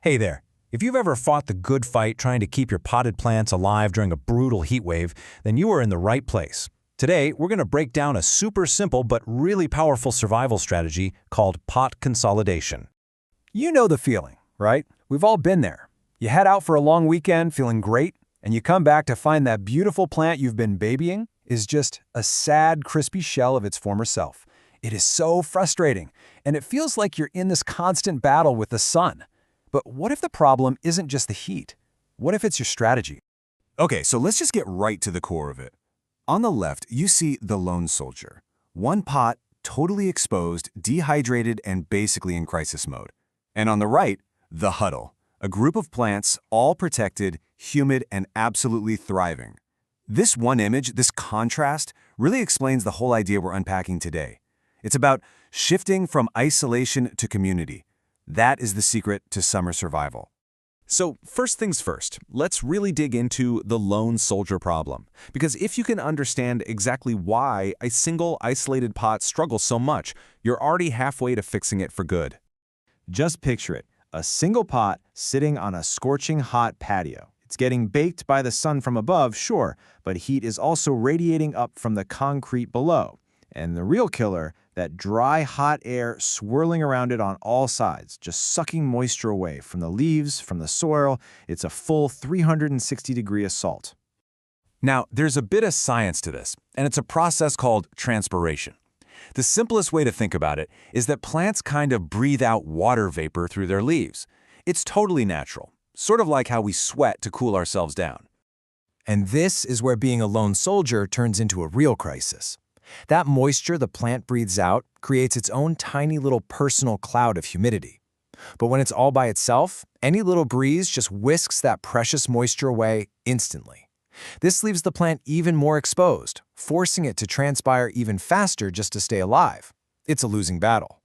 Hey there. If you've ever fought the good fight trying to keep your potted plants alive during a brutal heat wave, then you are in the right place. Today, we're going to break down a super simple but really powerful survival strategy called pot consolidation. You know the feeling, right? We've all been there. You head out for a long weekend feeling great, and you come back to find that beautiful plant you've been babying is just a sad, crispy shell of its former self. It is so frustrating, and it feels like you're in this constant battle with the sun. But what if the problem isn't just the heat? What if it's your strategy? Okay, so let's just get right to the core of it. On the left, you see the lone soldier. One pot, totally exposed, dehydrated, and basically in crisis mode. And on the right, the huddle. A group of plants, all protected, humid, and absolutely thriving. This one image, this contrast, really explains the whole idea we're unpacking today. It's about shifting from isolation to community. That is the secret to summer survival. So first things first, let's really dig into the lone soldier problem. Because if you can understand exactly why a single isolated pot struggles so much, you're already halfway to fixing it for good. Just picture it, a single pot sitting on a scorching hot patio. It's getting baked by the sun from above, sure, but heat is also radiating up from the concrete below. And the real killer, that dry, hot air swirling around it on all sides, just sucking moisture away from the leaves, from the soil. It's a full 360-degree assault. Now, there's a bit of science to this, and it's a process called transpiration. The simplest way to think about it is that plants kind of breathe out water vapor through their leaves. It's totally natural, sort of like how we sweat to cool ourselves down. And this is where being a lone soldier turns into a real crisis. That moisture the plant breathes out creates its own tiny little personal cloud of humidity. But when it's all by itself, any little breeze just whisks that precious moisture away instantly. This leaves the plant even more exposed, forcing it to transpire even faster just to stay alive. It's a losing battle.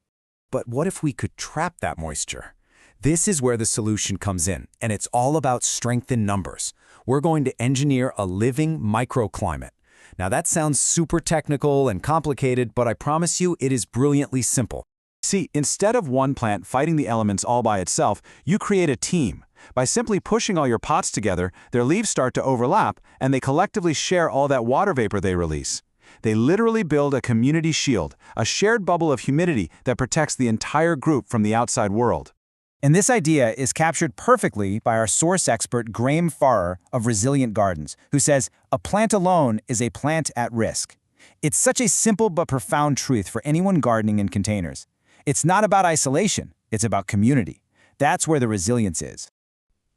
But what if we could trap that moisture? This is where the solution comes in, and it's all about strength in numbers. We're going to engineer a living microclimate. Now that sounds super technical and complicated, but I promise you it is brilliantly simple. See, instead of one plant fighting the elements all by itself, you create a team. By simply pushing all your pots together, their leaves start to overlap, and they collectively share all that water vapor they release. They literally build a community shield, a shared bubble of humidity that protects the entire group from the outside world. And this idea is captured perfectly by our source expert Graeme Farrer of Resilient Gardens, who says, "A plant alone is a plant at risk." It's such a simple but profound truth for anyone gardening in containers. It's not about isolation, it's about community. That's where the resilience is.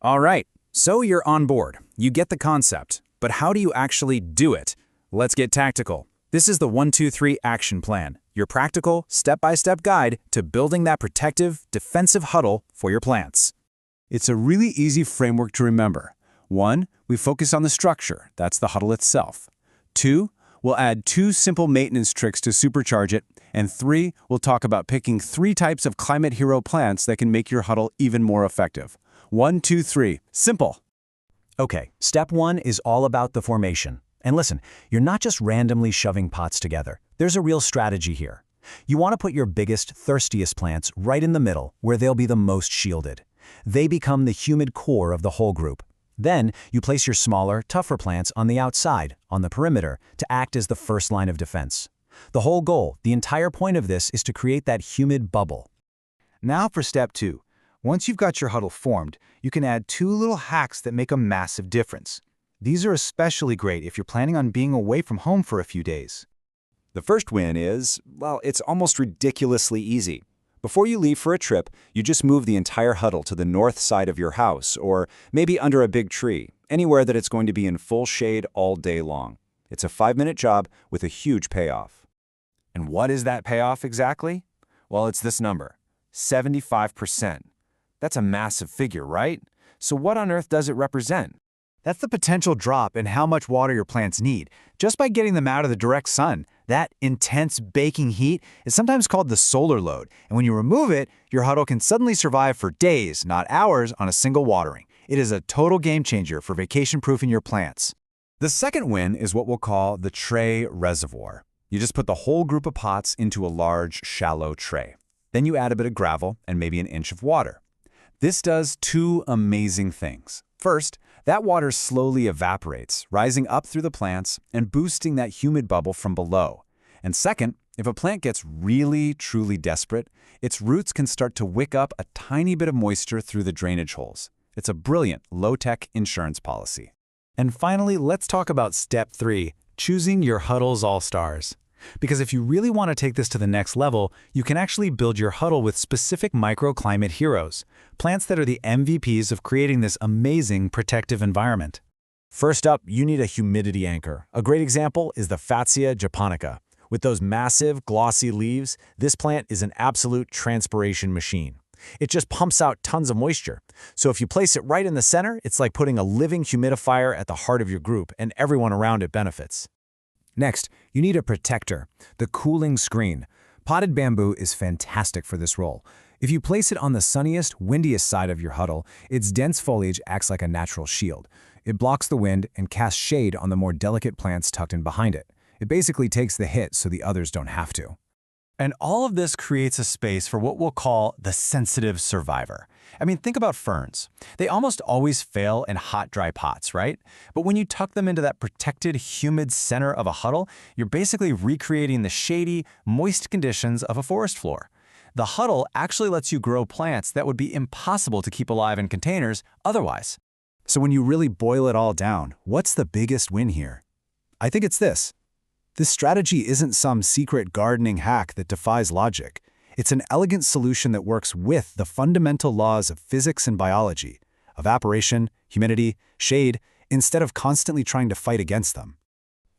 All right, so you're on board. You get the concept. But how do you actually do it? Let's get tactical. This is the 1-2-3 action plan, your practical, step-by-step guide to building that protective, defensive huddle for your plants. It's a really easy framework to remember. 1, we focus on the structure, that's the huddle itself. 2, we'll add 2 simple maintenance tricks to supercharge it. And 3, we'll talk about picking 3 types of climate hero plants that can make your huddle even more effective. 1, 2, 3, simple. Okay, step 1 is all about the formation. And listen, you're not just randomly shoving pots together. There's a real strategy here. You want to put your biggest, thirstiest plants right in the middle where they'll be the most shielded. They become the humid core of the whole group. Then you place your smaller, tougher plants on the outside, on the perimeter, to act as the first line of defense. The whole goal, the entire point of this is to create that humid bubble. Now for step 2. Once you've got your huddle formed, you can add 2 little hacks that make a massive difference. These are especially great if you're planning on being away from home for a few days. The first win is, well, it's almost ridiculously easy. Before you leave for a trip, you just move the entire huddle to the north side of your house, or maybe under a big tree, anywhere that it's going to be in full shade all day long. It's a 5-minute job with a huge payoff. And what is that payoff exactly? Well, it's this number, 75%. That's a massive figure, right? So what on earth does it represent? That's the potential drop in how much water your plants need. Just by getting them out of the direct sun, that intense baking heat is sometimes called the solar load. And when you remove it, your huddle can suddenly survive for days, not hours, on a single watering. It is a total game changer for vacation-proofing your plants. The second win is what we'll call the tray reservoir. You just put the whole group of pots into a large, shallow tray. Then you add a bit of gravel and maybe an inch of water. This does two amazing things. First, that water slowly evaporates, rising up through the plants and boosting that humid bubble from below. And second, if a plant gets really, truly desperate, its roots can start to wick up a tiny bit of moisture through the drainage holes. It's a brilliant, low-tech insurance policy. And finally, let's talk about step 3, choosing your huddle's all-stars. Because if you really want to take this to the next level, you can actually build your huddle with specific microclimate heroes, plants that are the MVPs of creating this amazing protective environment. First up, you need a humidity anchor. A great example is the Fatsia japonica. With those massive, glossy leaves, this plant is an absolute transpiration machine. It just pumps out tons of moisture. So if you place it right in the center, it's like putting a living humidifier at the heart of your group, and everyone around it benefits. Next, you need a protector, the cooling screen. Potted bamboo is fantastic for this role. If you place it on the sunniest, windiest side of your huddle, its dense foliage acts like a natural shield. It blocks the wind and casts shade on the more delicate plants tucked in behind it. It basically takes the hit so the others don't have to. And all of this creates a space for what we'll call the sensitive survivor. I mean, think about ferns. They almost always fail in hot, dry pots, right? But when you tuck them into that protected, humid center of a huddle, you're basically recreating the shady, moist conditions of a forest floor. The huddle actually lets you grow plants that would be impossible to keep alive in containers otherwise. So when you really boil it all down, what's the biggest win here? I think it's this. This strategy isn't some secret gardening hack that defies logic. It's an elegant solution that works with the fundamental laws of physics and biology, evaporation, humidity, shade, instead of constantly trying to fight against them.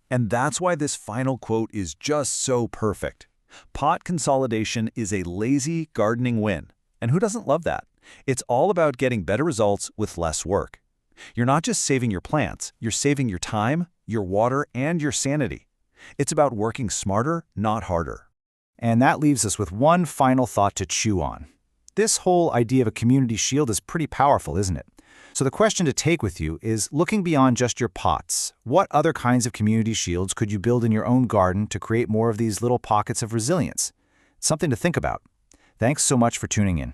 And that's why this final quote is just so perfect. Pot consolidation is a lazy gardening win. And who doesn't love that? It's all about getting better results with less work. You're not just saving your plants, you're saving your time, your water, and your sanity. It's about working smarter, not harder. And that leaves us with one final thought to chew on. This whole idea of a community shield is pretty powerful, isn't it? So the question to take with you is, looking beyond just your pots, what other kinds of community shields could you build in your own garden to create more of these little pockets of resilience? Something to think about. Thanks so much for tuning in.